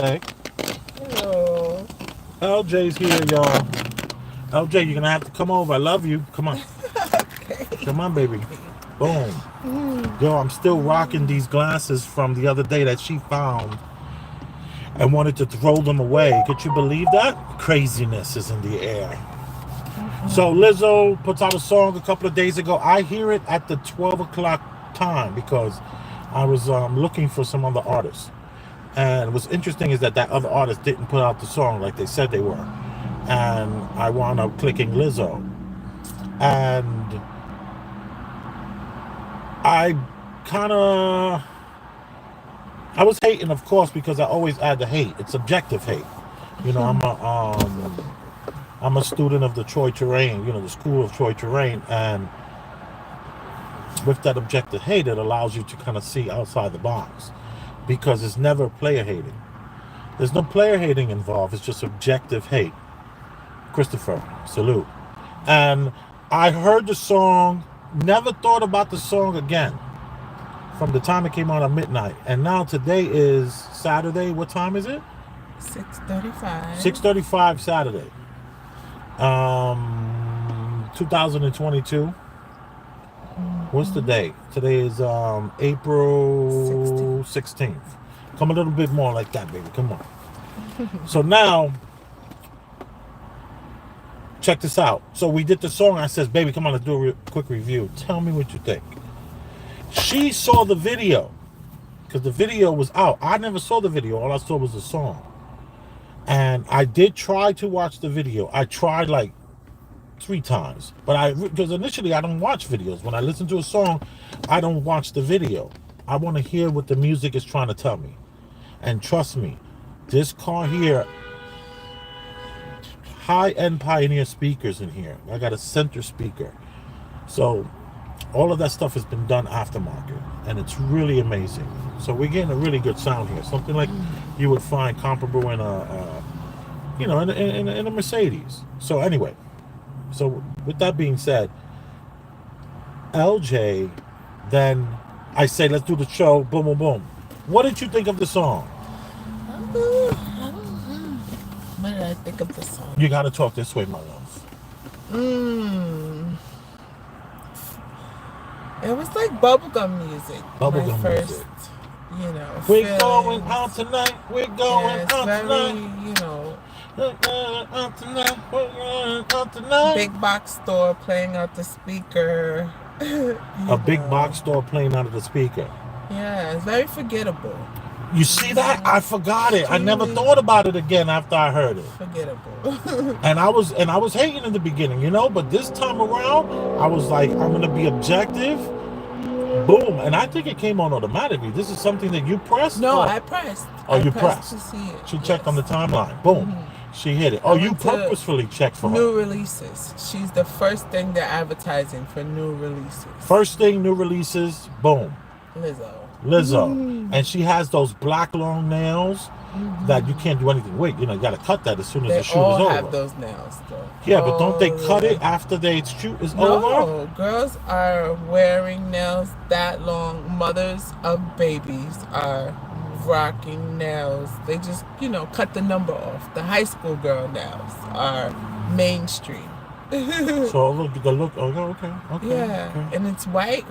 ElvisRosenberg. Hello. LJ's here, y'all. LJ, you're gonna have to come over. I love you. Come on. Okay. Come on, baby. Boom. Yo, I'm still rocking these glasses from the other day that she found and wanted to throw them away. Could you believe that? Craziness is in the air. So Lizzo puts out a song a couple of days ago. I hear it at the 12 o'clock time because I was looking for some other artists. And what's interesting is that other artist didn't put out the song like they said they were. And I wound up clicking Lizzo. And I was hating, of course, because I always add the hate. It's objective hate. You know, I'm a student of the Troy Terrain, the school of Troy Terrain, and with that objective hate, it allows you to kind of see outside the box because it's never player hating. There's no player hating involved. It's just objective hate. Christopher, salute. And I heard the song, never thought about the song again from the time it came out at midnight. And now today is Saturday. What time is it? 6:35. 6:35 Saturday. 2022. What's the date? Today is April 16th. Come a little bit more like that, baby. Come on. So now, check this out. So we did the song. I says, baby, come on, let's do a quick review. Tell me what you think. She saw the video because the video was out. I never saw the video. All I saw was the song. And I did try to watch the video. I tried like 3 times, because initially I don't watch videos. When I listen to a song, I don't watch the video. I want to hear what the music is trying to tell me. And trust me, this car here, high-end Pioneer speakers in here. I got a center speaker. So all of that stuff has been done aftermarket, and it's really amazing. So we're getting a really good sound here. Something like you would find comparable in in a Mercedes. So anyway, so with that being said, LJ, then I say, let's do the show. Boom, boom, boom. What did you think of the song? What did I think of the song? You got to talk this way, my love. It was like bubblegum music. Bubblegum first, music. We're going out tonight. We're going out tonight. Out tonight. We're going out tonight. Big box store playing out the speaker. A big box store playing out of the speaker. Yeah, it's very forgettable. You see that? I forgot it. I never thought about it again after I heard it. Forgettable. And I was hating in the beginning, but this time around, I was like, I'm gonna be objective. Boom. And I think it came on automatically. This is something that you pressed? No, I pressed. Oh, you pressed to see it. She checked on the timeline. Boom. She hit it. Oh, you purposefully checked for her. New releases. She's the first thing they're advertising for new releases. First thing, new releases. Boom. Lizzo. And she has those black long nails that you can't do anything with. You got to cut that as soon as the shoot is over. They all have those nails, though. Yeah, but don't they cut it after the shoot is over? No, girls are wearing nails that long. Mothers of babies are rocking nails. They just, cut the number off. The high school girl nails are mainstream. So look. Okay. Yeah, okay. And it's white,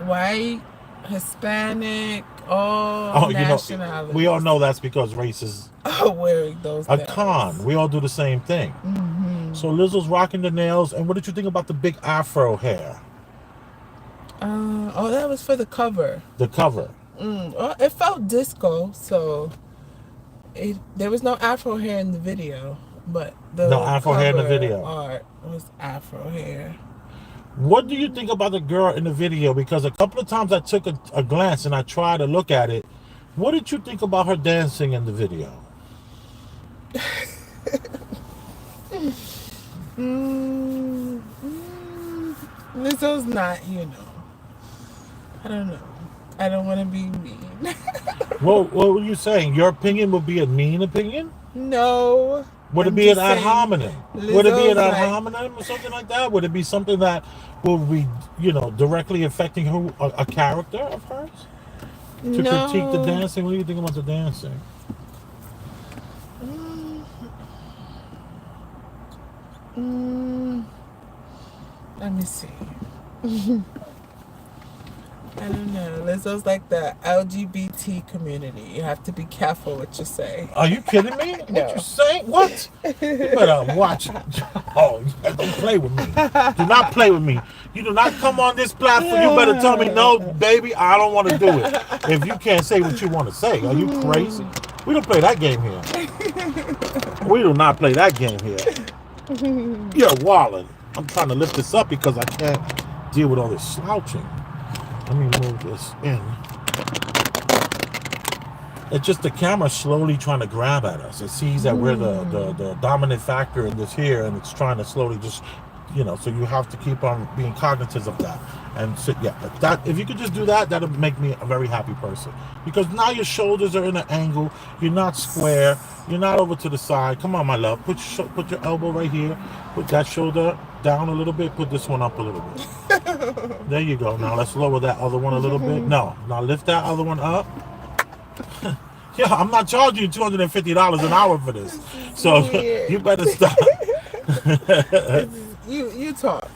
Hispanic, all nationalities. We all know that's because races are wearing those a nails. con. We all do the same thing. So Lizzo's rocking the nails. And what did you think about the big afro hair? That was for the cover. The cover. Well, it felt disco, so there was no afro hair in the video, but no afro hair in the video. Art was afro hair. What do you think about the girl in the video? Because a couple of times I took a glance and I tried to look at it. What did you think about her dancing in the video? Lizzo's not, I don't know. I don't want to be mean. Well, what were you saying? Your opinion would be a mean opinion? No. Would it be an ad hominem? Would it be an ad hominem or something like that? Would it be something that will be, directly affecting a character of hers? To critique the dancing? What do you think about the dancing? Mm, mm, let me see. I don't know. Lizzo's like the LGBT community. You have to be careful what you say. Are you kidding me? What you No. saying? What? You better watch. Oh, don't play with me. Do not play with me. You do not come on this platform. You better tell me, no, baby, I don't want to do it. If you can't say what you want to say, are you crazy? We don't play that game here. We do not play that game here. You're wildin'. I'm trying to lift this up because I can't deal with all this slouching. Let me move this in. It's just the camera slowly trying to grab at us. It sees that we're the dominant factor in this here, and it's trying to slowly just, so you have to keep on being cognizant of that. And so, yeah, that if you could just do that, that'll make me a very happy person. Because now your shoulders are in an angle. You're not square. You're not over to the side. Come on, my love. Put your elbow right here. Put that shoulder down a little bit. Put this one up a little bit. There you go. Now let's lower that other one a little bit. No. Now lift that other one up. Yeah, I'm not charging you $250 an hour for this. So you better stop. You talk.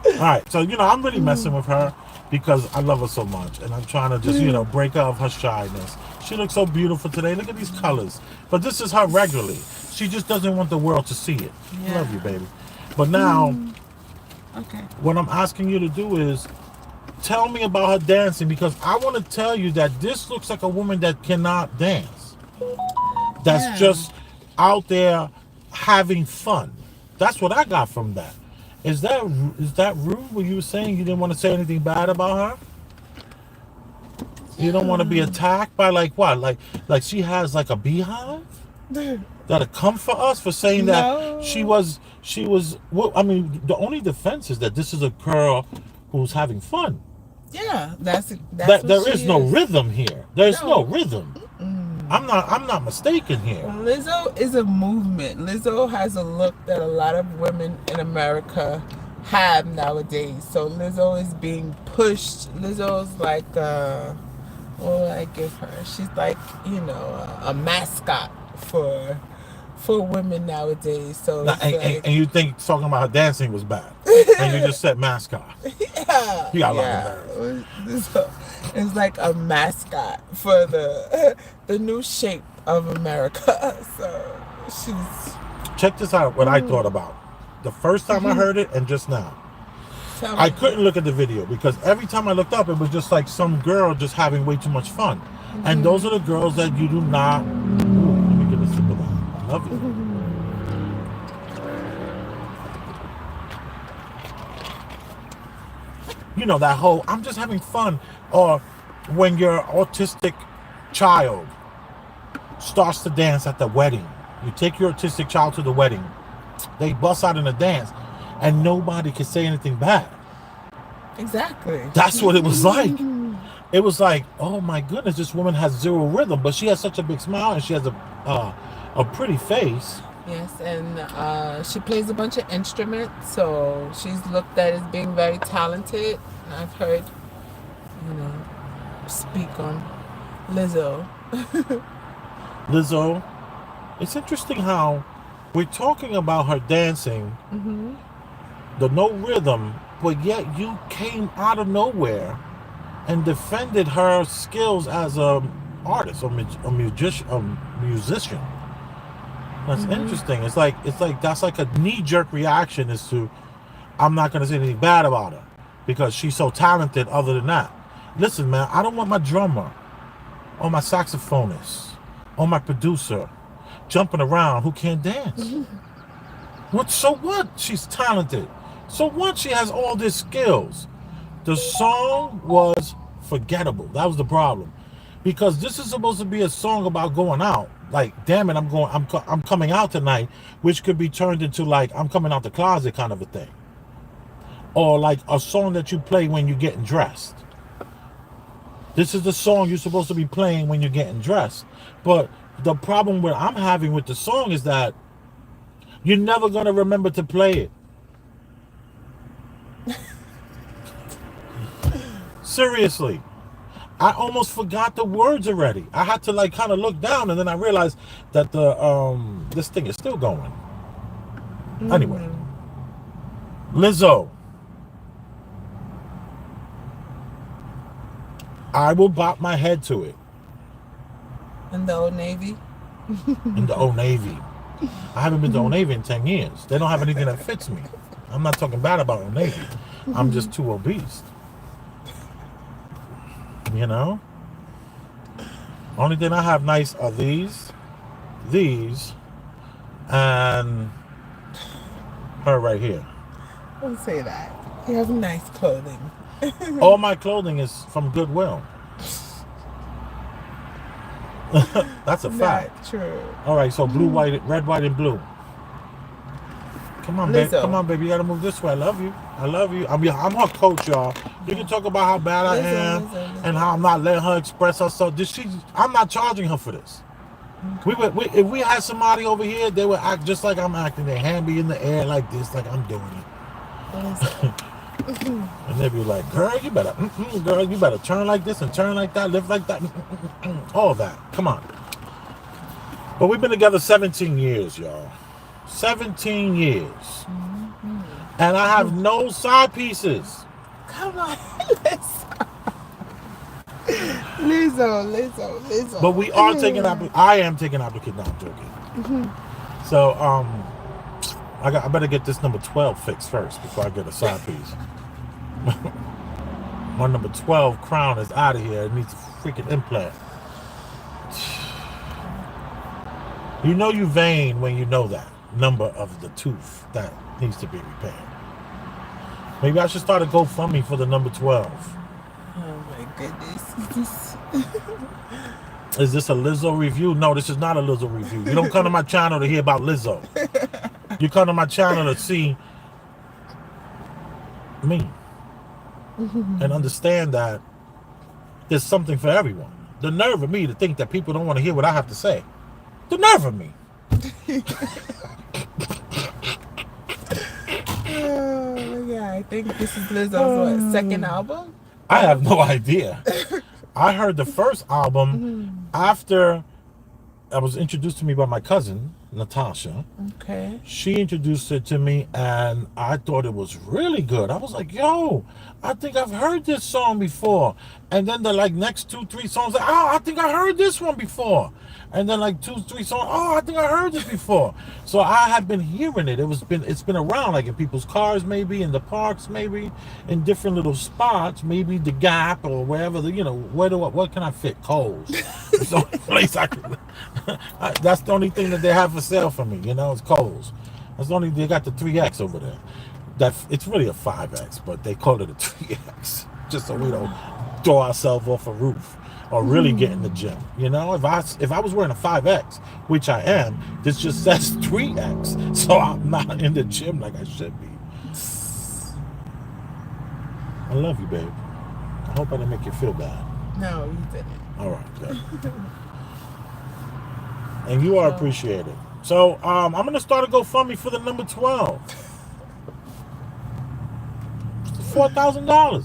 All right, so I'm really messing with her because I love her so much, and I'm trying to just break her of her shyness. She looks so beautiful today. Look at these colors. But this is her regularly. She just doesn't want the world to see it. Yeah. Love you, baby. But now, Okay. what I'm asking you to do is tell me about her dancing, because I want to tell you that this looks like a woman that cannot dance. That's just out there having fun. That's what I got from that. Is that rude? Were you saying you didn't want to say anything bad about her? You don't want to be attacked by what? Like she has like a beehive that'll come for us for saying that she was. Well, I mean, the only defense is that this is a girl who's having fun. Yeah, that's there is no rhythm here. There's no rhythm. I'm not mistaken here. Lizzo is a movement. Lizzo has a look that a lot of women in America have nowadays. So Lizzo is being pushed. Lizzo's like, what will I give her? She's like, a mascot for women nowadays. So and you think talking about her dancing was bad, and you just said mascot. Yeah, you got a lot of Lizzo is like a mascot for the new shape of America. So she's. Check this out. What I thought about the first time I heard it and just now. I couldn't look at the video because every time I looked up, it was just like some girl just having way too much fun, and those are the girls that you do not. Ooh, let me get a sip of that. I love it. That whole I'm just having fun, or when your autistic child starts to dance at the wedding. You take your autistic child to the wedding, they bust out in a dance, and nobody can say anything bad. Exactly. That's what it was like. It was like, oh my goodness, this woman has zero rhythm, but she has such a big smile and she has a pretty face. Yes, and she plays a bunch of instruments, so she's looked at as being very talented. I've heard, speak on Lizzo. Lizzo, it's interesting how we're talking about her dancing, the no rhythm, but yet you came out of nowhere and defended her skills as a artist or a musician. That's interesting. It's like that's like a knee-jerk reaction as to I'm not going to say anything bad about her because she's so talented. Other than that, listen, man, I don't want my drummer or my saxophonist or my producer jumping around who can't dance. So what? She's talented. So what? She has all these skills. The song was forgettable. That was the problem, because this is supposed to be a song about going out. Like, damn it, I'm coming out tonight, which could be turned into like I'm coming out the closet kind of a thing, or like a song that you play when you're getting dressed. This is the song you're supposed to be playing when you're getting dressed. But the problem that I'm having with the song is that you're never gonna remember to play it. Seriously. I almost forgot the words already. I had to like kind of look down, and then I realized that the this thing is still going. Anyway, Lizzo, I will bop my head to it. In the Old Navy? In the Old Navy. I haven't been to Old Navy in 10 years. They don't have anything that fits me. I'm not talking bad about Old Navy. I'm just too obese. You know? Only thing I have nice are these, and her right here. Don't say that. You have nice clothing. All my clothing is from Goodwill. That's a fact. Not true. All right, so blue, white, red, white, and blue. Come on, baby. Lizzo. Come on, baby. You gotta move this way. I love you. I love you. I'm her coach, y'all. You can talk about how bad I am and how I'm not letting her express herself. I'm not charging her for this. If we had somebody over here, they would act just like I'm acting. Their hand be in the air like this, like I'm doing it. And they'd be like, girl, you better turn like this and turn like that, live like that, all that. Come on. But we've been together 17 years, y'all. 17 years. And I have no side pieces. Come on, Lizzo. But we are taking I am taking applicant. No, I'm joking. So I better get this number 12 fixed first before I get a side piece. My number 12 crown is out of here. It needs a freaking implant. You know you vain when you know that number of the tooth that needs to be repaired. Maybe I should start a GoFundMe for the number 12. Oh my goodness. Is this a Lizzo review? No, this is not a Lizzo review. You don't come to my channel to hear about Lizzo. You come to my channel to see me. And understand that there's something for everyone. The nerve of me to think that people don't want to hear what I have to say. The nerve of me. Oh, yeah, I think this is Lizzo's second album? I have no idea. I heard the first album after I was introduced to me by my cousin, Natasha. Okay. She introduced it to me, and I thought it was really good. I was like, yo, I think I've heard this song before. And then the next 2-3 songs, I think I heard this one before. And then 2-3 songs, I think I heard this before. So I have been hearing it. It's been around, in people's cars, maybe in the parks, maybe in different little spots, maybe the Gap or wherever. What can I fit? Kohl's. It's the only place I can. That's the only thing that they have for sale for me. It's Kohl's. They got the 3X over there. It's really a 5X, but they call it a 3X just so we don't throw ourselves off a roof. Or really get in the gym. If I was wearing a 5X, which I am, this just says 3X. So I'm not in the gym like I should be. I love you, babe. I hope I didn't make you feel bad. No, you didn't. All right, good. And you are appreciated. So I'm going to start a GoFundMe for the number 12. It's $4,000.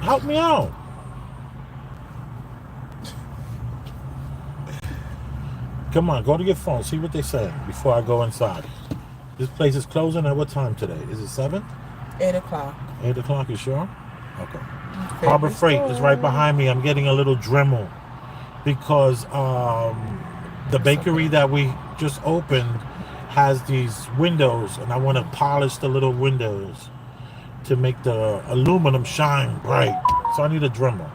Help me out. Come on, go to your phone. See what they're saying before I go inside. This place is closing at what time today? Is it 7? 8 o'clock. 8 o'clock, you sure? Okay. Harbor Freight is right behind me. I'm getting a little Dremel because the bakery that we just opened has these windows, and I want to polish the little windows to make the aluminum shine bright. So I need a Dremel.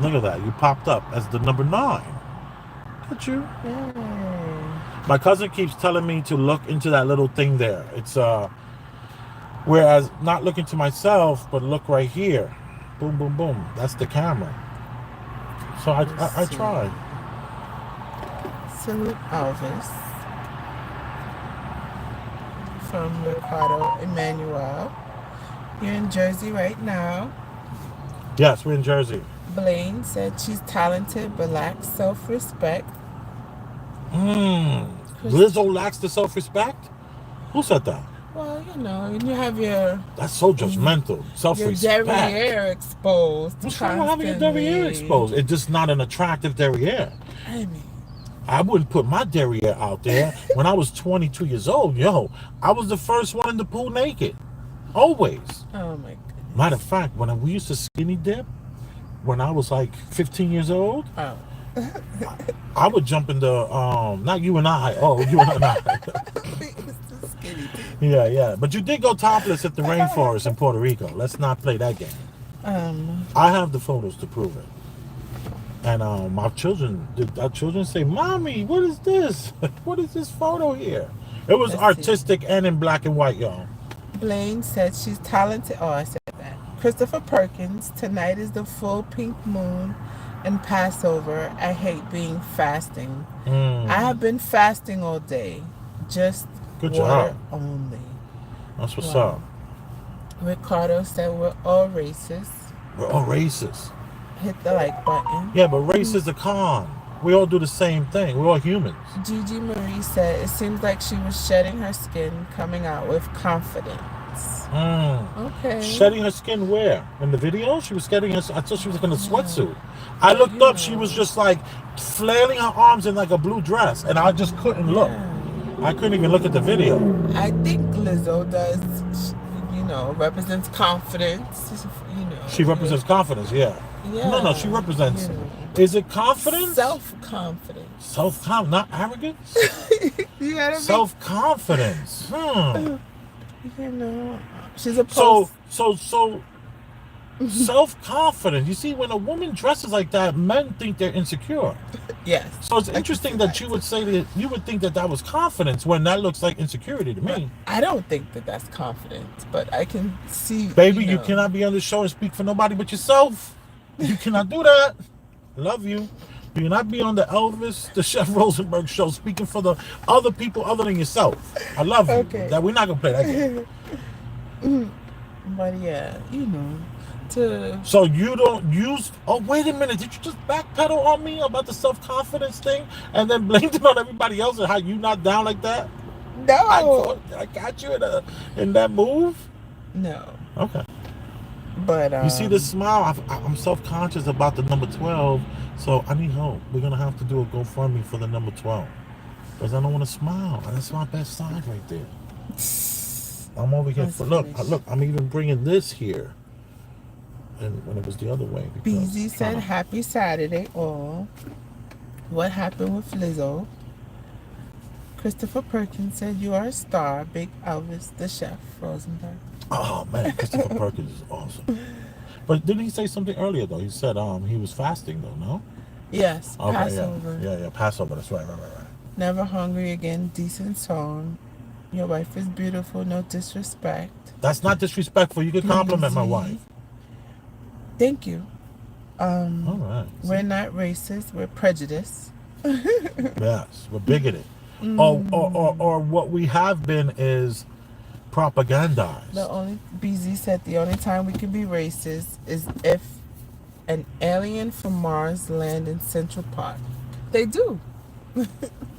Look at that. You popped up as the number 9. Look at you. Yay. My cousin keeps telling me to look into that little thing there. It's whereas not looking to myself, but look right here. Boom, boom, boom. That's the camera. So I tried. Salute Elvis from Ricardo Emmanuel. You're in Jersey right now. Yes, we're in Jersey. Blaine said she's talented but lacks self-respect. Lizzo lacks the self-respect? Who said that? Well, you know, and you have your That's so judgmental. Self-respect. derriere exposed What's wrong with having your derriere constantly. exposed? It's just not an attractive derriere. I mean, I wouldn't put my derriere out there. When I was 22 years old, yo, I was the first one in the pool naked. Always. oh my goodness. Matter of fact, when we used to skinny dip, when I was like 15 years old, Oh. I would jump in the, not you and I. Oh, you and I. Skinny. Yeah. But you did go topless at the rainforest in Puerto Rico. Let's not play that game. I have the photos to prove it. And our children say, "Mommy, what is this? What is this photo here?" It was artistic and in black and white, y'all. Blaine said she's talented. Oh, I said that. Christopher Perkins, tonight is the full pink moon and Passover. I hate being fasting. I have been fasting all day. Just Good water job. only. That's what's Wow. up. Ricardo said we're all racist. We're all racist. Hit the like button. Yeah, but race is a con. We all do the same thing. We're all humans. Gigi Marie said it seems like she was shedding her skin, coming out with confidence. Okay. Shedding her skin where? In the video? She was shedding her. I thought she was in a sweatsuit. I looked up. She was just like flailing her arms in like a blue dress, and I just couldn't look. I couldn't even look at the video. I think Lizzo does, you know, represents confidence. You know. She represents confidence. Yeah. Yeah. No. She represents. You know. Is it confidence? Self-confidence. Self-confidence, not arrogance. You gotta be. Self-confidence. You know, she's a So post. self-confidence. You see, when a woman dresses like that, men think they're insecure. Yes. So it's interesting that you would say that you would think that was confidence when that looks like insecurity to me. I don't think that that's confidence, but I can see. Baby, you know. cannot be on the show and speak for nobody but yourself. You cannot do that. Love you. Do not be on the Elvis, the Chef Rosenberg show speaking for the other people other than yourself. I love you. Okay. That we're not gonna play that game. But yeah, you know, So you don't use. Oh, wait a minute! Did you just backpedal on me about the self-confidence thing, and then blamed it on everybody else and how you not down like that? No. I got you in that move. No. Okay. But You see this smile? I'm self-conscious about the number 12, so I need help. We're gonna have to do a GoFundMe for the number 12 because I don't want to smile, and that's my best side right there. I'm over here for look. I'm even bringing this here. And when it was the other way. BZ said, "Happy Saturday, all. What happened with Lizzo?" Christopher Perkins said, "You are a star, Big Elvis, the Chef Rosenberg." Oh man, Christopher Perkins is awesome. But didn't he say something earlier though? He said he was fasting though, no? Yes, Okay, Passover. Yeah, Passover. That's right. Never hungry again. Decent song. Your wife is beautiful. No disrespect. That's not disrespectful. You can compliment my wife. Thank you. All right. We're not racist. We're prejudiced. Yes, we're bigoted. Or what we have been is propagandized. The only BZ said the only time we can be racist is if an alien from Mars land in Central Park. They do.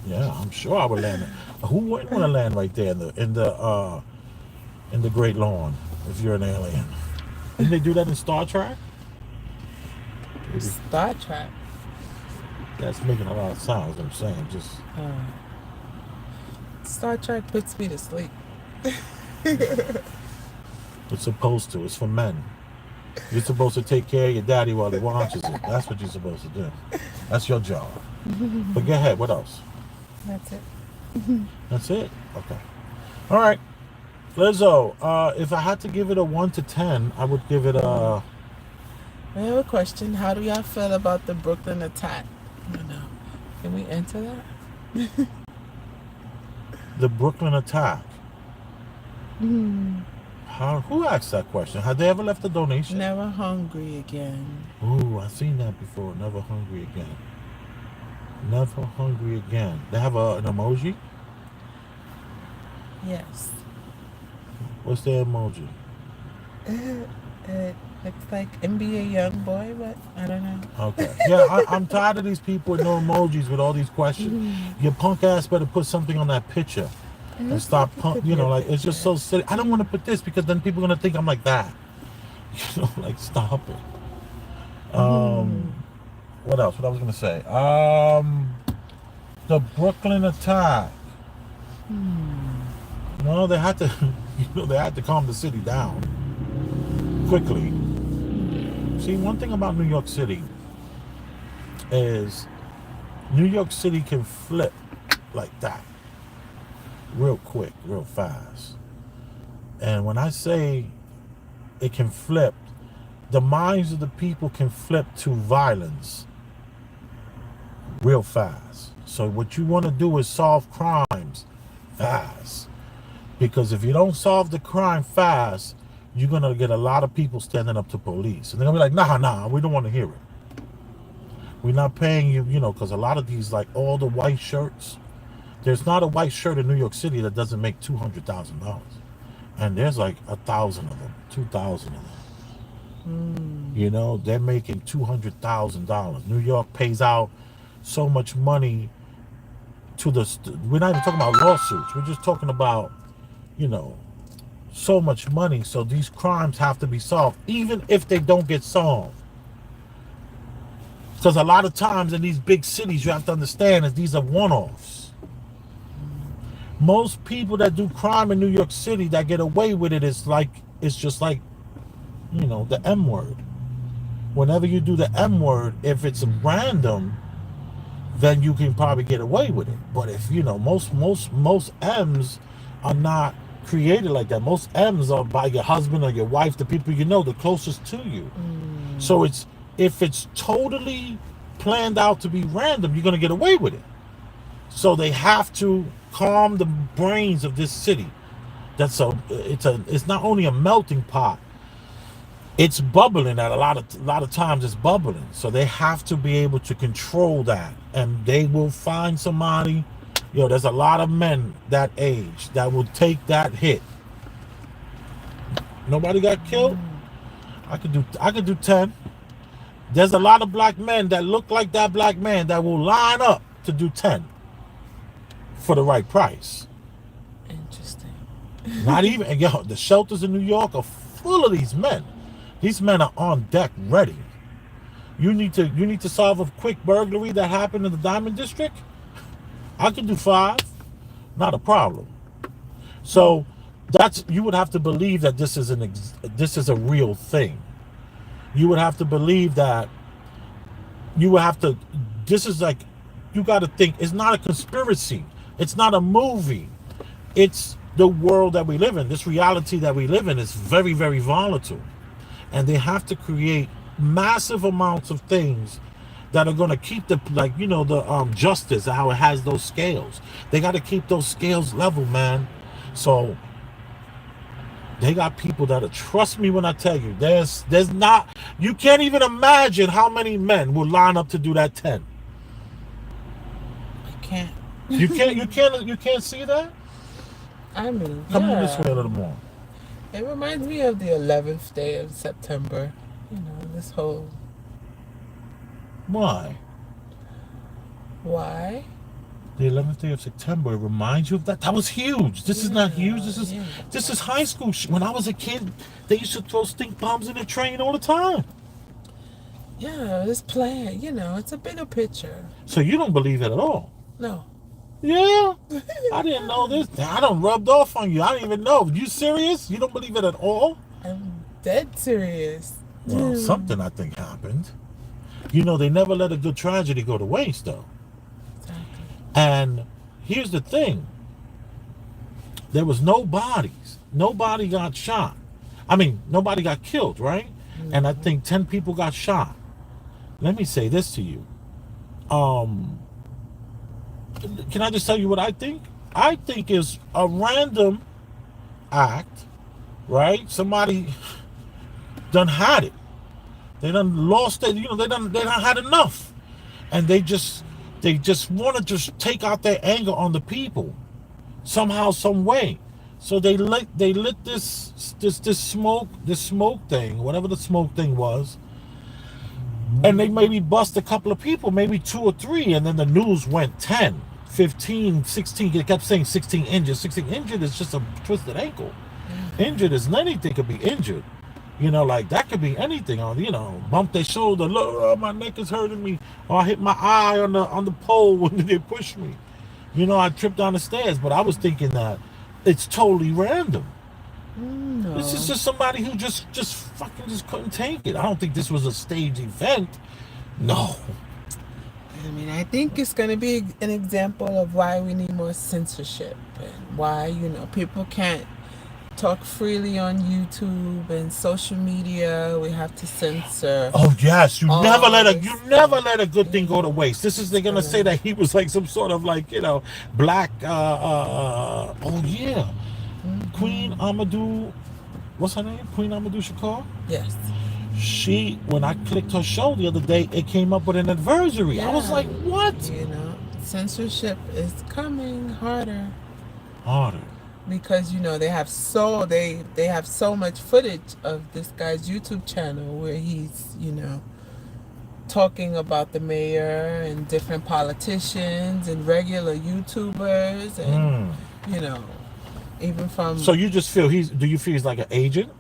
Yeah, I'm sure I would land. Who wouldn't want to land right there in the Great Lawn if you're an alien? Didn't they do that in Star Trek? Star Trek. That's making a lot of sounds. I'm saying, just Star Trek puts me to sleep. it's supposed to. It's for men. You're supposed to take care of your daddy while he watches it. That's what you're supposed to do. That's your job. But go ahead. What else? That's it. That's it. Okay. All right. Lizzo, if I had to give it a 1 to 10, I would give it a. I have a question. How do y'all feel about the Brooklyn attack? I don't know. Can we enter that? The Brooklyn attack. Who asked that question? Had they ever left a donation? Never hungry again. Ooh, I've seen that before. Never hungry again. Never hungry again. They have an emoji? Yes. What's their emoji? It looks like NBA Youngboy, but I don't know. Okay. Yeah, I'm tired of these people with no emojis with all these questions. Your punk ass better put something on that picture. and stop, like, it's just so silly. I don't want to put this because then people are going to think I'm like that. Like, stop it. What else? What I was going to say? The Brooklyn attack. No, they had to, they had to calm the city down quickly. See, one thing about New York City is New York City can flip like that real quick, real fast. And when I say it can flip, the minds of the people can flip to violence real fast. So what you want to do is solve crimes fast. Because if you don't solve the crime fast, you're going to get a lot of people standing up to police. And they're going to be like, nah, we don't want to hear it. We're not paying you, because a lot of these, like all the white shirts, there's not a white shirt in New York City that doesn't make $200,000. And there's like 1,000 of them, 2,000 of them. They're making $200,000. New York pays out so much money to we're not even talking about lawsuits. We're just talking about, so much money. So these crimes have to be solved, even if they don't get solved. Because a lot of times in these big cities, you have to understand is these are one-offs. Most people that do crime in New York City that get away with it it's just like, the M word. Whenever you do the M word, if it's random, then you can probably get away with it. But if most M's are not created like that. Most M's are by your husband or your wife, the people the closest to you. So if it's totally planned out to be random, you're gonna get away with it. So they have to calm the brains of this city. It's not only a melting pot. It's bubbling at a lot of times it's bubbling. So they have to be able to control that. And they will find somebody. There's a lot of men that age that will take that hit. Nobody got killed? I could do 10. There's a lot of black men that look like that black man that will line up to do 10 for the right price. Interesting. Not even, the shelters in New York are full of these men. These men are on deck ready. You need to solve a quick burglary that happened in the Diamond District? I could do 5. Not a problem. So you would have to believe that this is a real thing. You would have to believe that this is like, you got to think, it's not a conspiracy. It's not a movie. It's the world that we live in. This reality that we live in is very, very volatile. And they have to create massive amounts of things that are going to keep the justice, how it has those scales. They got to keep those scales level, man. So they got people that'll trust me when I tell you, there's not, you can't even imagine how many men will line up to do that 10. I can't. You can't see that? I mean, come on this way a little more. It reminds me of the 11th day of September. This whole... Why? The 11th day of September reminds you of that? That was huge. This is not huge. This is high school. When I was a kid, they used to throw stink bombs in the train all the time. Yeah, it's planned. It's a bigger picture. So you don't believe it at all? No. Yeah? I didn't know this. I done rubbed off on you. I didn't even know. You serious? You don't believe it at all? I'm dead serious. Well, something I think happened. They never let a good tragedy go to waste, though. Exactly. And here's the thing. There was no bodies. Nobody got shot. I mean, nobody got killed, right? Mm-hmm. And I think 10 people got shot. Let me say this to you. Can I just tell you what I think? I think it's a random act, right? Somebody done had it. They done lost it. They done had enough, and they just want to just take out their anger on the people, somehow, some way. So they lit this smoke thing, whatever the smoke thing was, and they maybe bust a couple of people, maybe 2 or 3, and then the news went 10, 15, 16. They kept saying 16 injured. 16 injured is just a twisted ankle. Injured is anything could be injured. Like that could be anything. Bump their shoulder. Look, my neck is hurting me. Or I hit my eye on the pole when they push me. I tripped down the stairs. But I was thinking that it's totally random. No. This is just somebody who just fucking just couldn't take it. I don't think this was a staged event. No. I mean, I think it's going to be an example of why we need more censorship and why, people can't talk freely on YouTube and social media. We have to censor. Oh yes, you never let a good thing go to waste. They're gonna say that he was like some sort of like black. Oh yeah, Queen Amadou. What's her name? Queen Amadou Shakur. Yes. When I clicked her show the other day, it came up with an advisory. Yeah. I was like, what? Censorship is coming harder. Harder. Because they have so much footage of this guy's YouTube channel where he's talking about the mayor and different politicians and regular YouTubers and even from. So you just feel do you feel he's like an agent?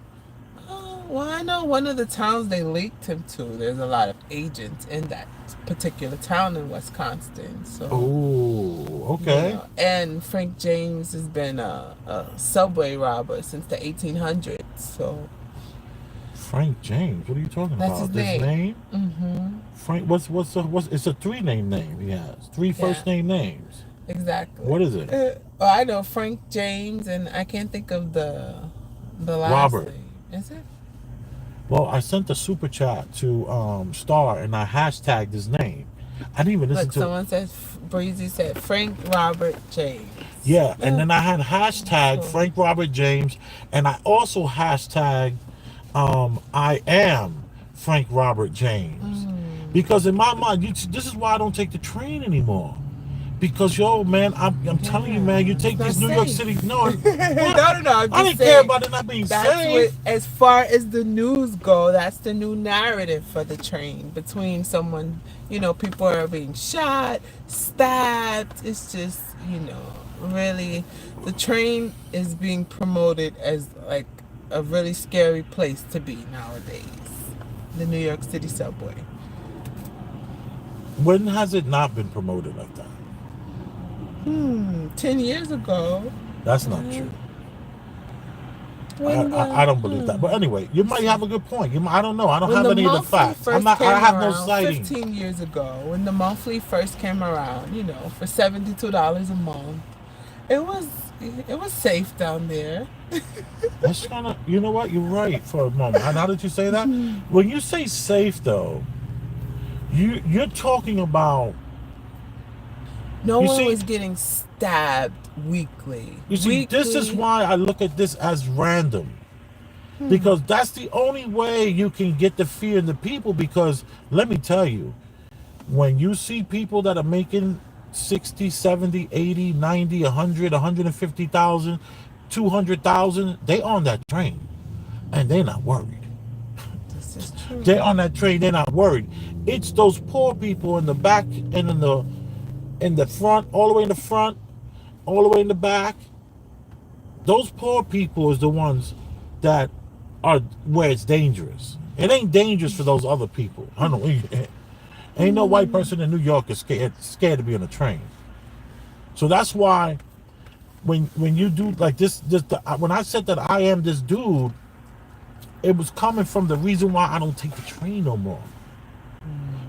Well, I know one of the towns they leaked him to. There's a lot of agents in that particular town in Wisconsin. So. Oh, okay. And Frank James has been a subway robber since the 1800s. So. Frank James, what are you talking That's about? His name. Mm-hmm. Frank, what's it's a 3-name name he has. 3 first name names. Exactly. What is it? Well, I know Frank James, and I can't think of the last Robert. name. Is it? Well, I sent a super chat to Star, and I hashtagged his name. I didn't even listen to someone said, Breezy said Frank Robert James. Yeah, and then I had hashtag Frank Robert James, and I also hashtagged I am Frank Robert James. Because in my mind, this is why I don't take the train anymore. Because man, I'm telling you, man, you take these New York City. No, no. I didn't care about it not being safe. As far as the news go, that's the new narrative for the train. Between someone, people are being shot, stabbed. It's just, really, the train is being promoted as like a really scary place to be nowadays. The New York City subway. When has it not been promoted like that? 10 years ago. That's not true. I don't believe that. But anyway, you might have a good point. I don't know. I don't have any of the facts. I have no sighting. 15 years ago, when the monthly first came around, for $72 a month, it was safe down there. That's kind of, you know what? You're right for a moment. Now that you say that, when you say safe though, you're talking about. No one was getting stabbed weekly. You see, this is why I look at this as random. Because that's the only way you can get the fear in the people. Because let me tell you, when you see people that are making 60, 70, 80, 90, 100, 150,000, 200,000, they on that train. And they're not worried. This is true. They're on that train, they're not worried. It's those poor people in the back and in the front, all the way in the front, all the way in the back. Those poor people is the ones that are where it's dangerous. It ain't dangerous for those other people. I don't know. Ain't no white person in New York is scared to be on a train. So that's why when you do like this when I said that I am this dude, it was coming from the reason why I don't take the train no more.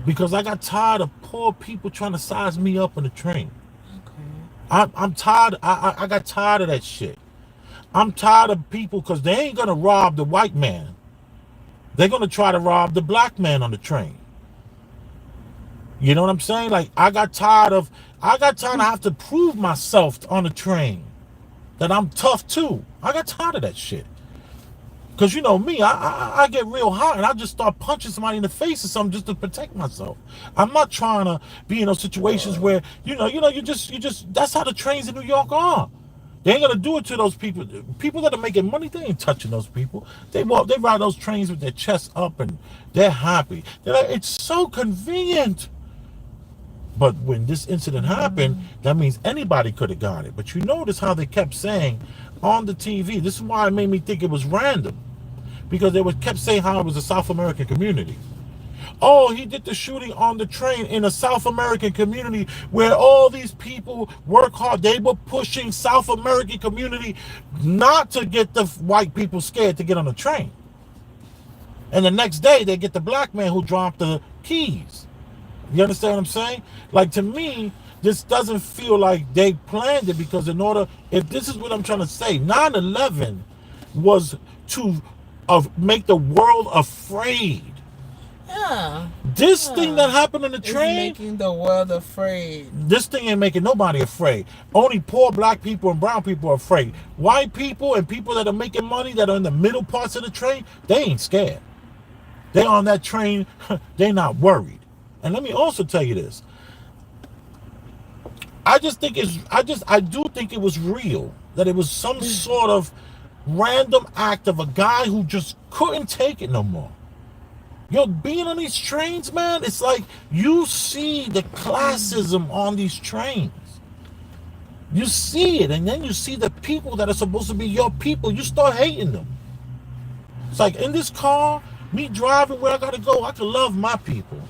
Because I got tired of poor people trying to size me up on the train. Okay. I'm tired. I got tired of that shit. I'm tired of people because they ain't going to rob the white man. They're going to try to rob the black man on the train. You know what I'm saying? Like, I got tired of have to prove myself on the train that I'm tough too. I got tired of that shit. Because you know me, I get real hot and I just start punching somebody in the face or something just to protect myself. I'm not trying to be in those situations where, you just, that's how the trains in New York are. They ain't gonna do it to those people. People that are making money, they ain't touching those people. They ride those trains with their chests up and they're happy. They're like, it's so convenient. But when this incident happened, that means anybody could have got it. But you notice how they kept saying on the TV, this is why it made me think it was random. Because they kept saying how it was a South American community. Oh, he did the shooting on the train in a South American community where all these people work hard. They were pushing South American community not to get the white people scared to get on the train. And the next day, they get the black man who dropped the keys. You understand what I'm saying? Like, to me, this doesn't feel like they planned it, because if this is what I'm trying to say, 9/11 was to make the world afraid. Yeah. This thing that happened on the It's train, making the world afraid. this thing ain't making nobody afraid. Only poor black people and brown people are afraid. White people and people that are making money, that are in the middle parts of the train, they ain't scared. They on that train, they not worried. And let me also tell you this. I do think it was real, that it was some sort of random act of a guy who just couldn't take it no more. Yo, being on these trains, man, it's like you see the classism on these trains. You see it, and then you see the people that are supposed to be your people, you start hating them. It's like, in this car, me driving where I gotta go, I can love my people.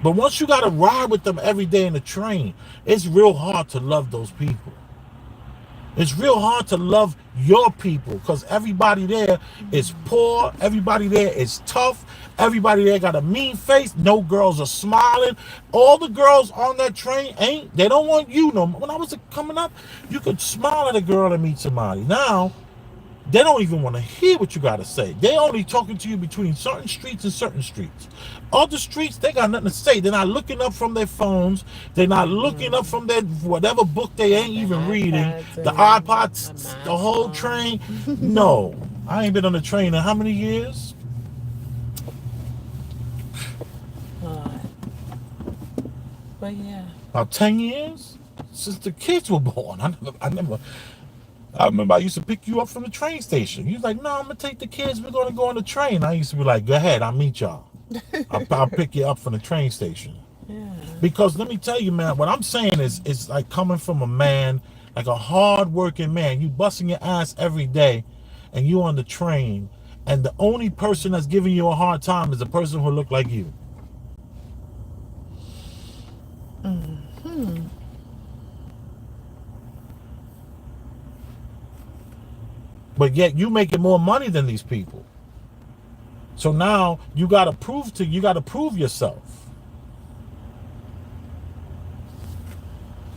But once you gotta ride with them every day in the train, it's real hard to love those people. It's real hard to love your people, because everybody there is poor. Everybody there is tough. Everybody there got a mean face. No girls are smiling. All the girls on that train they don't want you no more. When I was coming up, you could smile at a girl and meet somebody. Now, they don't even want to hear what you got to say. They only talking to you between certain streets and certain streets. Other streets, they got nothing to say. They're not looking up from their phones. They're not looking up from their whatever book they ain't even reading. The iPods, the whole train. No, I ain't been on the train in how many years? But yeah. About 10 years? Since the kids were born. I remember I used to pick you up from the train station. You was like, no, I'm going to take the kids. We're going to go on the train. I used to be like, go ahead. I'll meet y'all. I'll pick you up from the train station. Yeah. Because let me tell you, man, what I'm saying is, it's like coming from a man, like a hard-working man. You busting your ass every day, and you on the train, and the only person that's giving you a hard time is the person who look like you. Mm-hmm. But yet you making more money than these people. So now you gotta prove yourself.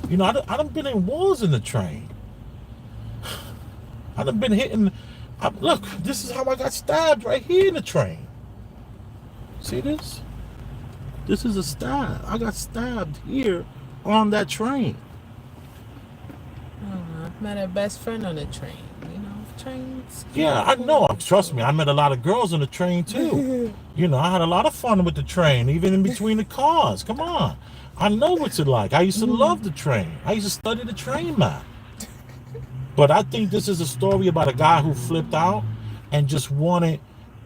You know, I done been in wars in the train. I done been hitting. Look, this is how I got stabbed right here in the train. See this? This is a stab. I got stabbed here on that train. I've met a best friend on the train. Trains. Yeah, I know. Trust me, I met a lot of girls on the train too. You know, I had a lot of fun with the train, even in between the cars. Come on. I know what's it like. I used to love the train. I used to study the train map. But I think this is a story about a guy who flipped out and just wanted,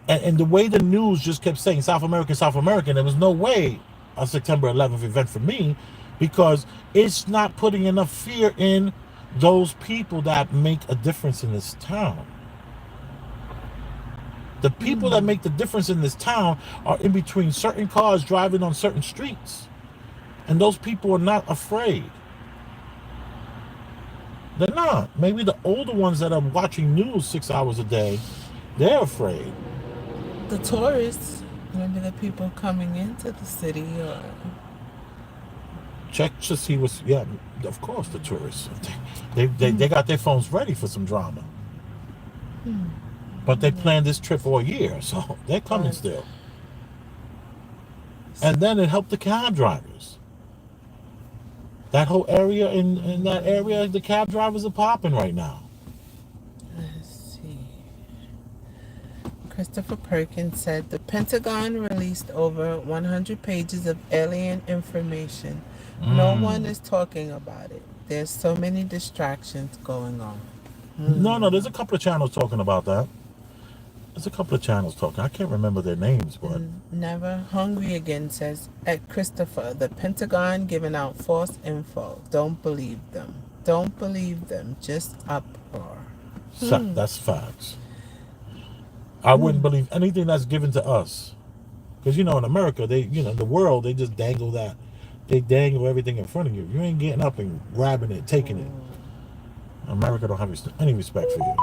and the way the news just kept saying South American, there was no way a September 11th event for me, because it's not putting enough fear in those people that make a difference in this town. The people that make the difference in this town are in between certain cars driving on certain streets. And those people are not afraid. They're not. Maybe the older ones that are watching news 6 hours a day, they're afraid. The tourists, maybe the people coming into the city, or check to see what's, yeah, of course, the tourists. They got their phones ready for some drama. But they planned this trip all year, so they're coming still. And then it helped the cab drivers. That whole area, in that area, the cab drivers are popping right now. Let's see. Christopher Perkins said the Pentagon released over 100 pages of alien information. No one is talking about it. There's so many distractions going on. No, there's a couple of channels talking about that. There's a couple of channels talking. I can't remember their names, but Never Hungry Again says, at Christopher, the Pentagon giving out false info. Don't believe them. Don't believe them. Just uproar. that's facts. I wouldn't believe anything that's given to us. Because, in America, the world, they just dangle that. They dangle everything in front of you. You ain't getting up and grabbing it, taking it. America don't have any respect for you.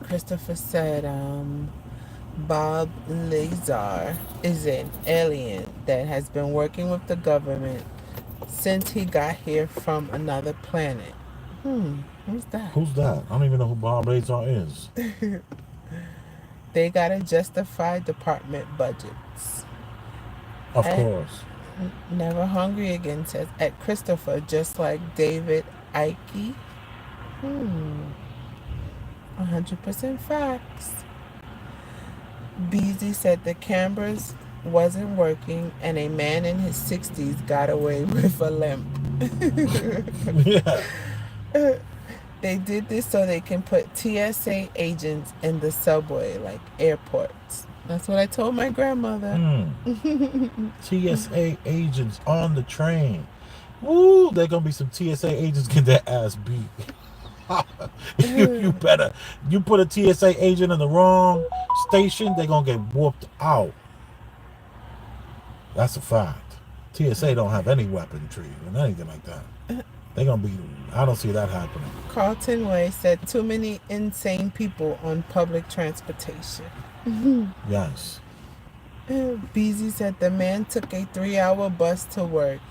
Christopher said, Bob Lazar is an alien that has been working with the government since he got here from another planet. Who's that? Who's that? I don't even know who Bob Lazar is. They gotta justify department budgets. Of course. Never Hungry Again says, at Christopher, just like David Icke. 100% facts. Beezy said the cameras wasn't working and a man in his 60s got away with a limp. Yeah. They did this so they can put TSA agents in the subway, like airports. That's what I told my grandmother. TSA agents on the train. Woo, they're going to be some TSA agents get their ass beat. you better. You put a TSA agent in the wrong station, they're going to get whooped out. That's a fact. TSA don't have any weaponry and anything like that. They're going to be, I don't see that happening. Carlton Way said too many insane people on public transportation. Yes. Beezy said the man took a 3-hour bus to work,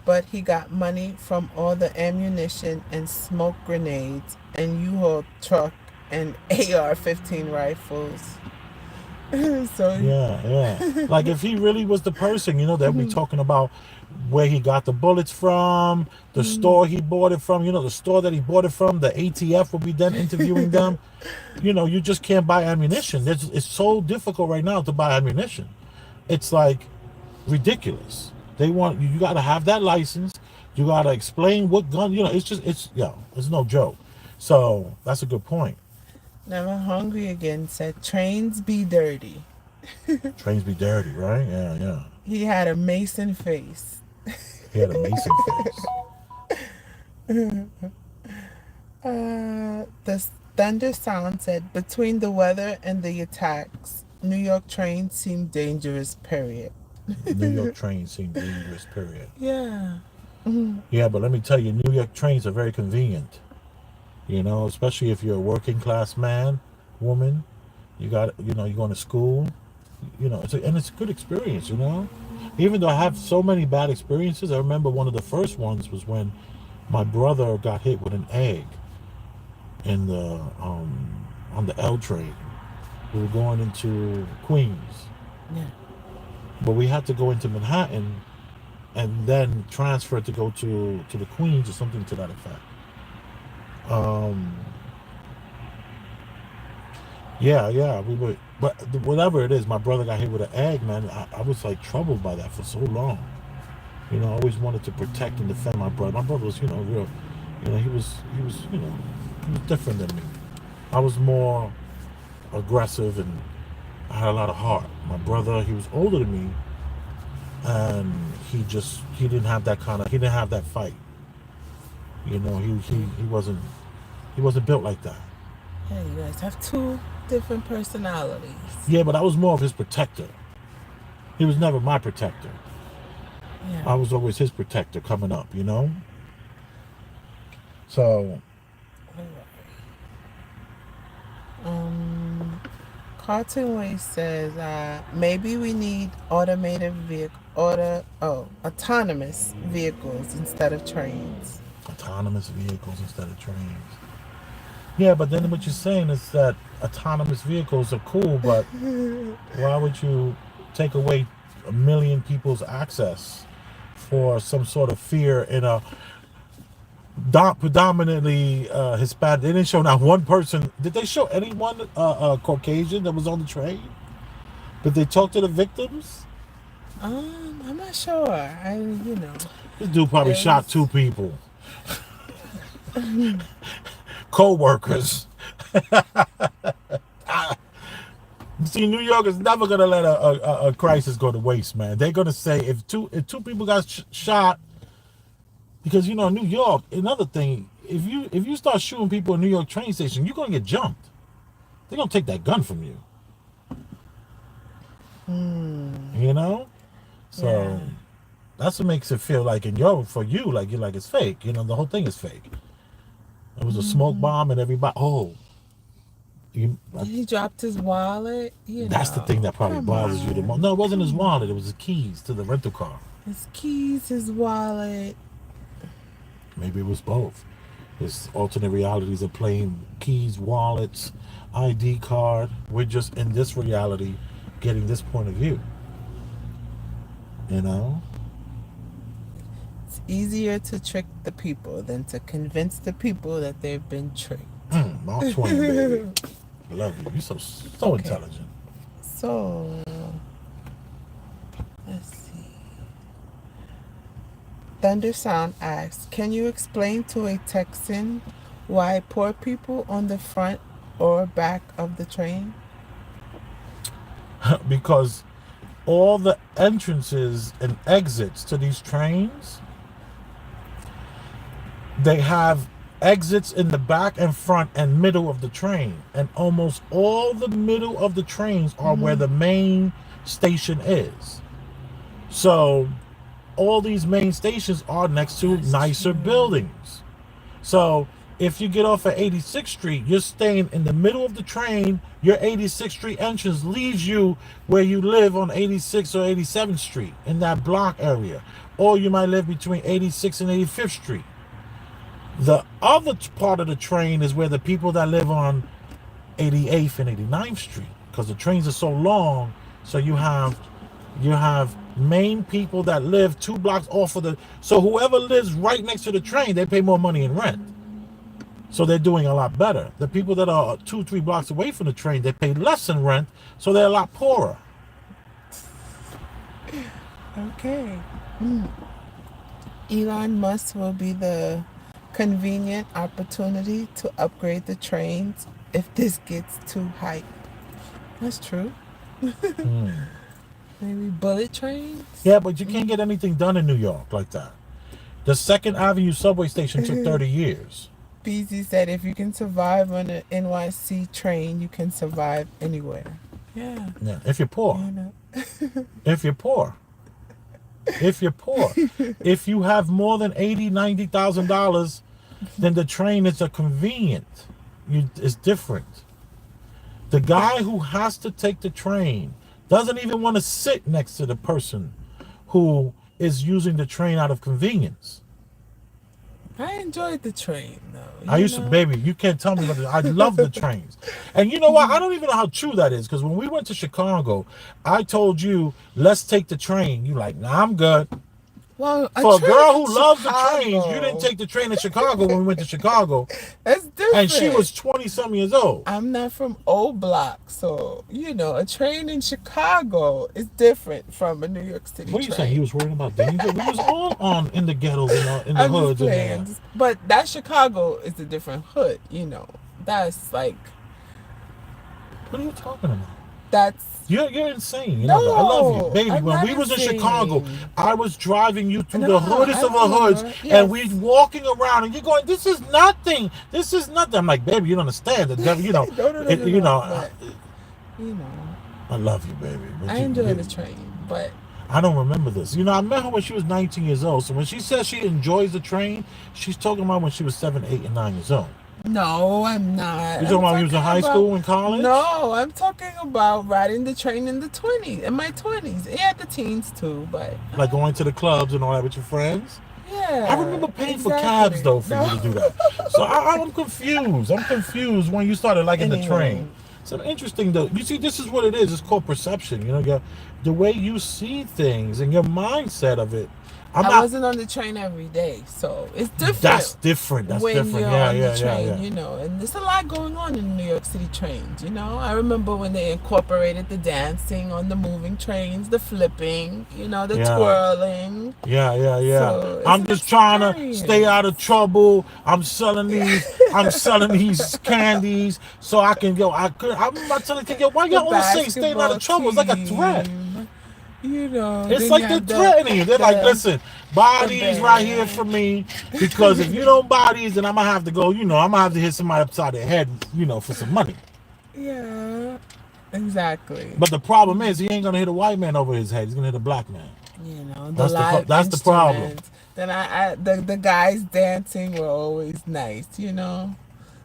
but he got money from all the ammunition and smoke grenades and U-Haul truck and AR-15 rifles. So yeah. Like if he really was the person, they'll be talking about where he got the bullets from, the store he bought it from, the store that he bought it from, the ATF will be then interviewing them. You just can't buy ammunition. It's so difficult right now to buy ammunition. It's like ridiculous. They want you got to have that license. You got to explain what gun, it's no joke. So that's a good point. Never Hungry Again said trains be dirty. Trains be dirty, right? Yeah. He had a Mason face. He had a Mason face. The Thunder Sound said, between the weather and the attacks, New York trains seem dangerous, period. New York trains seem dangerous, period. Yeah. Yeah, but let me tell you, New York trains are very convenient. Especially if you're a working class man, woman, you're going to school, and it's a good experience, Even though I have so many bad experiences, I remember one of the first ones was when my brother got hit with an egg in the on the L train. We were going into Queens. Yeah. But we had to go into Manhattan and then transfer to go to the Queens or something to that effect. We were, but whatever it is, my brother got hit with an egg, man. I was like troubled by that for so long. I always wanted to protect and defend my brother. My brother was, real, he was different than me. I was more aggressive and I had a lot of heart. My brother, he was older than me, and he didn't have that he didn't have that fight. He wasn't built like that. Yeah, you guys have two different personalities. Yeah, but I was more of his protector. He was never my protector. Yeah. I was always his protector coming up, So. Carlton Way says maybe we need autonomous vehicles instead of trains. Autonomous vehicles instead of trains. Yeah, but then what you're saying is that autonomous vehicles are cool, but why would you take away 1 million people's access for some sort of fear in a predominantly Hispanic? They didn't show not one person. Did they show anyone Caucasian that was on the train? Did they talk to the victims? I'm not sure. This dude probably shot 2 people. Co-workers. See, New York is never gonna let a crisis go to waste, man. They're gonna say if two people got shot, because New York. Another thing, if you start shooting people in New York train station, you're gonna get jumped. They're gonna take that gun from you. You know, so Yeah. that's what makes it feel like for you, like you're like it's fake. The whole thing is fake. It was a smoke bomb, and everybody. Oh, He dropped his wallet. that's the thing that probably Come bothers you the on. most. No, it wasn't his wallet. It was his keys to the rental car. His keys, his wallet. Maybe it was both. His alternate realities are playing keys, wallets, ID card. We're just in this reality, getting this point of view. You know. It's easier to trick the people than to convince the people that they've been tricked. Mark Twain, baby. I love you. You're so Okay. intelligent. So, let's see. Thunder Sound asks, can you explain to a Texan why poor people on the front or back of the train? Because all the entrances and exits to these trains, they have exits in the back and front and middle of the train, and almost all the middle of the trains are where the main station is. So all these main stations are next to nicer buildings. So if you get off at 86th Street, you're staying in the middle of the train. Your 86th Street entrance leaves you where you live on 86th or 87th Street in that block area. Or you might live between 86th and 85th Street. The other part of the train is where the people that live on 88th and 89th Street, because the trains are so long. So you have main people that live 2 blocks off of the. So whoever lives right next to the train, they pay more money in rent. So they're doing a lot better. The people that are 2-3 blocks away from the train, they pay less in rent, so they're a lot poorer. Okay. Elon Musk will be the convenient opportunity to upgrade the trains if this gets too hype. That's true. Maybe bullet trains? Yeah, but you can't get anything done in New York like that. The 2nd Avenue subway station took 30 years. Beezy said if you can survive on an NYC train, you can survive anywhere. Yeah. Yeah, if you're poor. You know. If you're poor. If you're poor. If you have more than $80,000-$90,000, then the train is a convenient. It's different. The guy who has to take the train doesn't even want to sit next to the person who is using the train out of convenience. I enjoyed the train though. I used to, baby, you can't tell me what I love the trains. And you know what? I don't even know how true that is, because when we went to Chicago, I told you, let's take the train. You like, nah, I'm good. Well, For a girl who loves the Chicago. trains, you didn't take the train in Chicago when we went to Chicago. That's different. And she was 20-some years old. I'm not from old block, so a train in Chicago is different from a New York City What are you train. saying? You was worried about danger? We was all on in the ghettos, in the I'm just hoods. playing. But that Chicago is a different hood, That's like, What are you talking about? that's You're insane. No, I love you, baby. I'm When not we was in insane. Chicago, I was driving you through No, the hoodest of the I hoods, remember. and Yes. we walking around, and you're going, "This is nothing. This is nothing." I'm like, "Baby, you don't understand." The devil, No, I but, love you, baby. But I you- enjoy you- the train, but I don't remember this. I met her when she was 19 years old. So when she says she enjoys the train, she's talking about when she was 7, 8, and 9 years old. no, I'm not. You talking about when you was in high school and college? No, I'm talking about riding the train in my 20s. Yeah, the teens too, but Like going to the clubs and all that with your friends? yeah. I remember paying for cabs though for you to do that. So I'm confused. I'm confused when you started liking the train. So interesting though. You see, this is what it is. It's called perception. the way you see things and your mindset of it. I wasn't on the train every day, so it's different. That's different. That's when different. you're Yeah, on yeah, the train, yeah. you know. And there's a lot going on in New York City trains, you know. I remember when they incorporated the dancing on the moving trains, the flipping, you know, the twirling. Yeah. So I'm just trying to stay out of trouble. I'm selling these candies so I can I'm not telling you, why y'all always say staying out of trouble? It's like a threat. You know, it's like they're threatening you. They're like, listen, buy these right here for me, because if you don't buy these, then I'm gonna have to go. You know, I'm gonna have to hit somebody upside the head, you know, for some money. Yeah, exactly. But the problem is, he ain't gonna hit a white man over his head. He's gonna hit a black man. You know, that's the problem. Then the guys dancing were always nice. You know.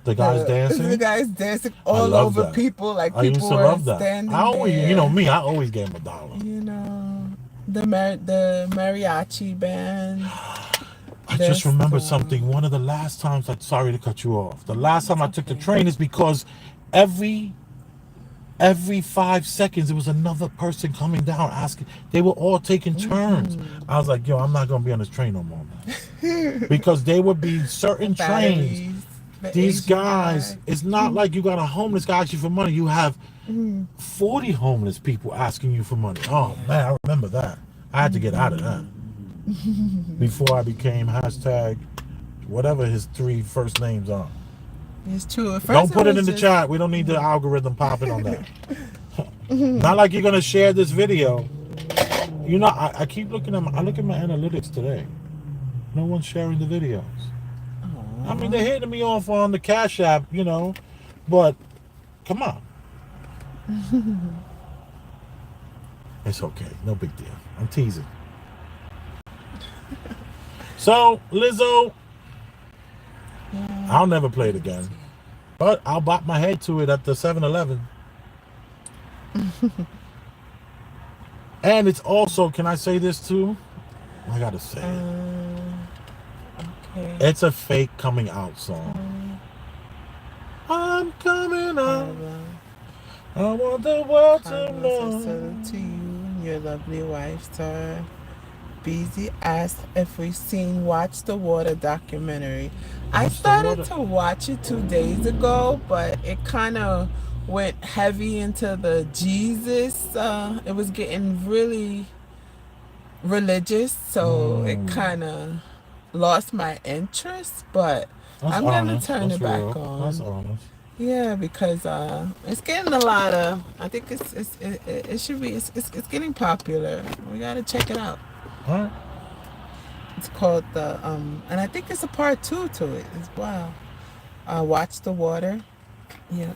The guys dancing? The guys dancing all over that. People. Like, people used to love that. Standing there. You know me, I always gave him $1. You know, the mariachi band. I just remembered something. One of the last times, sorry to cut you off. The last time I took the train is because every 5 seconds, there was another person coming down asking. They were all taking turns. I was like, yo, I'm not going to be on this train no more, man. Because there would be certain trains. These guys, it's not like you got a homeless guy asking for money. You have 40 homeless people asking you for money. Oh, man, I remember that. I had to get out of that. Before I became hashtag whatever his 3 first names are. It's true. Don't put it in the chat. We don't need the algorithm popping on that. Not like you're going to share this video. You know, I keep looking at I look at my analytics today. No one's sharing the videos. I mean, they're hitting me off on the Cash App, you know, but come on. It's okay. No big deal. I'm teasing. So, Lizzo, I'll never play it again, but I'll bop my head to it at the 7-Eleven. And it's also, can I say this too? I gotta say it. Okay. It's a fake coming out song. I'm coming out. I want the world to know. To you and your lovely wife, sir. Beezy asked if we've seen Watch the Water documentary. I started to watch it 2 days ago, but it kind of went heavy into the Jesus. It was getting really religious, so it kind of lost my interest, but I'm gonna turn it back on. That's honest. Yeah, because it's getting a lot of. I think it should be. It's getting popular. We gotta check it out. All right. It's called the and I think it's a part 2 to it as well. Watch the Water. Yeah.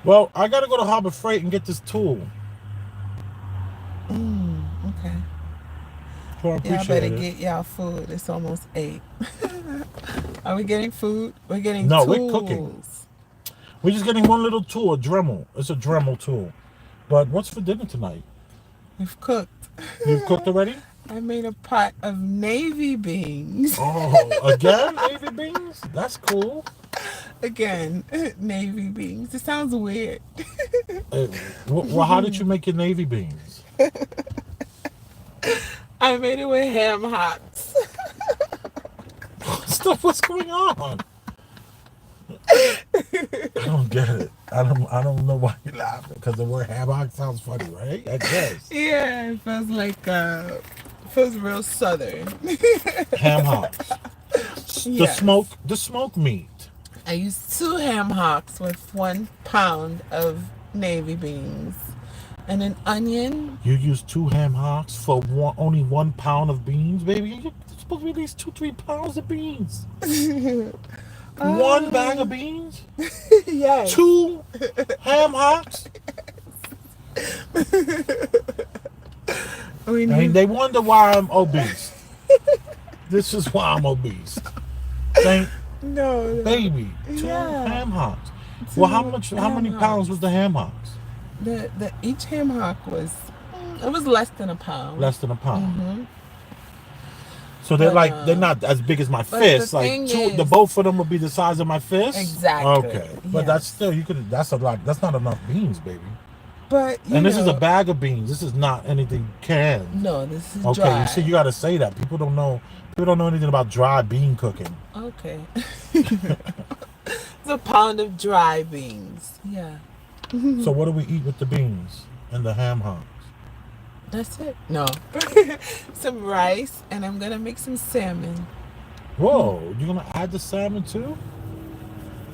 Well, I gotta go to Harbor Freight and get this tool. Okay. So I y'all better get y'all food. It's almost 8. Are we getting food? We're getting tools. We're cooking. We're just getting one little tool, a Dremel. It's a Dremel tool. But what's for dinner tonight? We've cooked. You've cooked already? I made a pot of navy beans. Oh, again? Navy beans? That's cool. Again, navy beans. It sounds weird. Well, how did you make your navy beans? I made it with ham hocks. What's going on? I don't get it. I don't know why you're laughing, because the word ham hock sounds funny, right? I guess. Yeah, it feels real southern. Ham hocks. Yes. The smoke meat. I used 2 ham hocks with 1 pound of navy beans and an onion. You used 2 ham hocks for only 1 pound of beans, baby? You're supposed to be at least 2-3 pounds of beans. 1 bag of beans? Yes. 2 ham hocks? And they wonder why I'm obese. This is why I'm obese. No. Baby, 2 ham hocks. Well, how many pounds was the ham hocks? Each ham hock was less than a pound. Less than a pound. Mm-hmm. So they're not as big as my fist. Like the both of them would be the size of my fist. Exactly. Okay, but that's still that's a lot. That's not enough beans, baby. But, and this is a bag of beans. This is not anything canned. No, this is okay, dry. You see, you got to say that. People don't know anything about dry bean cooking. Okay. It's a pound of dry beans. Yeah. So what do we eat with the beans and the ham hocks? That's it. No. Some rice, and I'm going to make some salmon. Whoa, you're going to add the salmon too?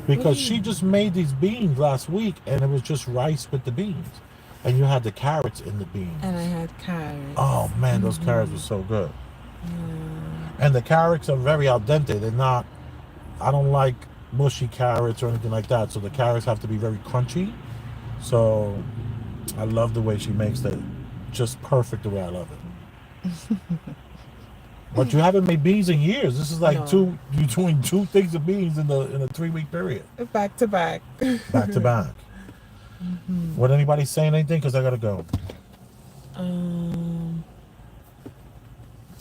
Because she just made these beans last week, and it was just rice with the beans. And you had the carrots in the beans. And I had carrots. Oh, man, those carrots were so good. And the carrots are very al dente. They're not, I don't like mushy carrots or anything like that. So the carrots have to be very crunchy. So I love the way she makes that. Just perfect the way I love it. But you haven't made beans in years. This is like you're doing 2 things of beans in a 3-week period. Back to back. Back to back. Would anybody saying anything? Because I got to go.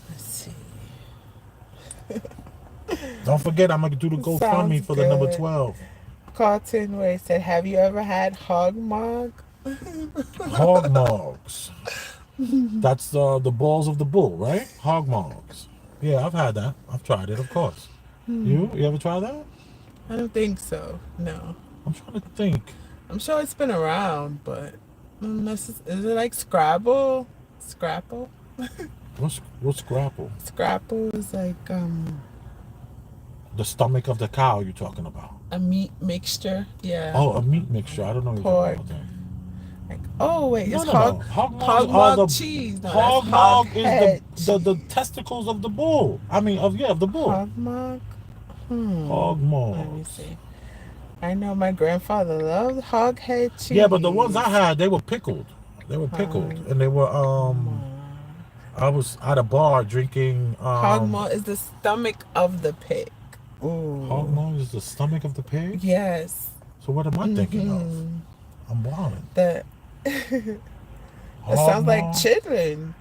Let's see. Don't forget, I'm going to do the GoFundMe for the number 12. Carlton Way said, have you ever had hog mog? Hog mogs. That's the balls of the bull, right? Hog mogs. Yeah, I've had that. I've tried it, of course. You ever try that? I don't think so. No. I'm trying to think. I'm sure it's been around, but is it like Scrabble? Scrapple? What's scrapple? Scrapple is like The stomach of the cow you're talking about. a meat mixture. Yeah. Oh, a meat mixture. I don't know what you're talking about that. Like, oh wait, it's No. hog mog cheese. No, hog that's mog head is the testicles of the bull. I mean, of the bull. hog mog. Hog Let me mog. see. I know my grandfather loved hog head cheese. Yeah, but the ones I had, they were pickled. And they were I was at a bar drinking. Hog maw is the stomach of the pig. Ooh. Hog maw is the stomach of the pig. Yes. So what am I thinking of? I'm wilding. It sounds like chitlins.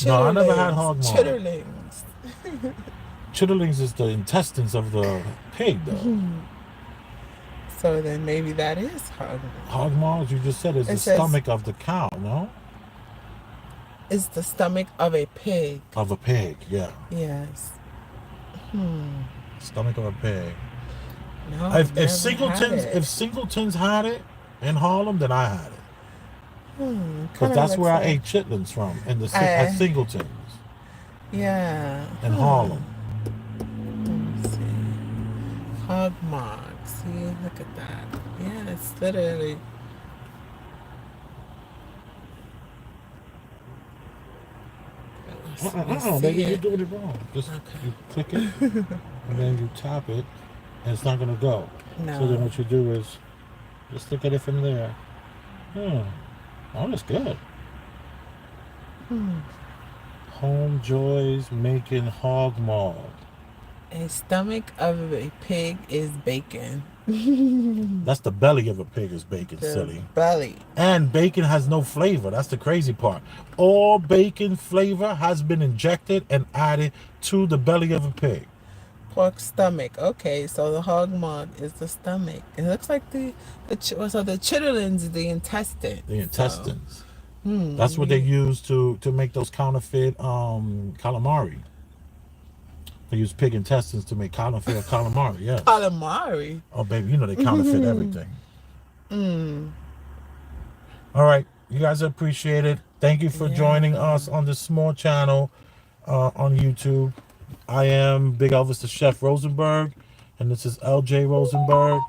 No, I never had hog maw. Chitterlings. Chitterlings is the intestines of the pig, though. So then maybe that is hog maw. Hog maw, as you just said, is the stomach of the cow, no? It's the stomach of a pig. Of a pig, yeah. Yes. Stomach of a pig. No, If Singletons had it in Harlem, then I had it. Because that's where I ate chitlins from, at Singletons. Yeah. In Harlem. Let me see. Hog maw. See, look at that. Yeah, it's literally. Baby, you're doing it wrong. Just you click it, and then you tap it, and it's not gonna go. No. So then what you do is just look at it from there. Oh, that's good. Home Joys making hog maw. A stomach of a pig is bacon. That's the belly of a pig is bacon, silly. Belly. And bacon has no flavor. That's the crazy part. All bacon flavor has been injected and added to the belly of a pig. Pork stomach. Okay, so the hog maw is the stomach. It looks like the chitterlings is the intestine. The intestines. That's what they use to make those counterfeit calamari. They use pig intestines to make counterfeit calamari, yes. Calamari? Oh, baby, you know they counterfeit everything. All right, you guys appreciate it. Thank you for joining us on this small channel on YouTube. I am Big Elvis the Chef Rosenberg, and this is LJ Rosenberg,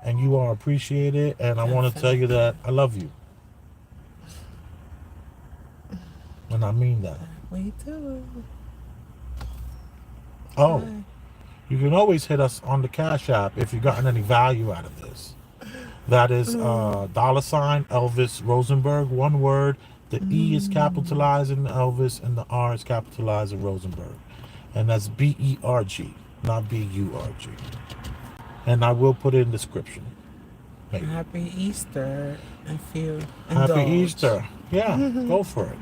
and you are appreciated, and I want to tell you that I love you. And I mean that. We do. Oh, you can always hit us on the Cash App if you've gotten any value out of this. That is $, Elvis Rosenberg, one word. The E is capitalized in Elvis, and the R is capitalized in Rosenberg. And that's B-E-R-G, not B-U-R-G. And I will put it in the description. Maybe. Happy Easter. I feel Happy indulged. Easter. Yeah, go for it.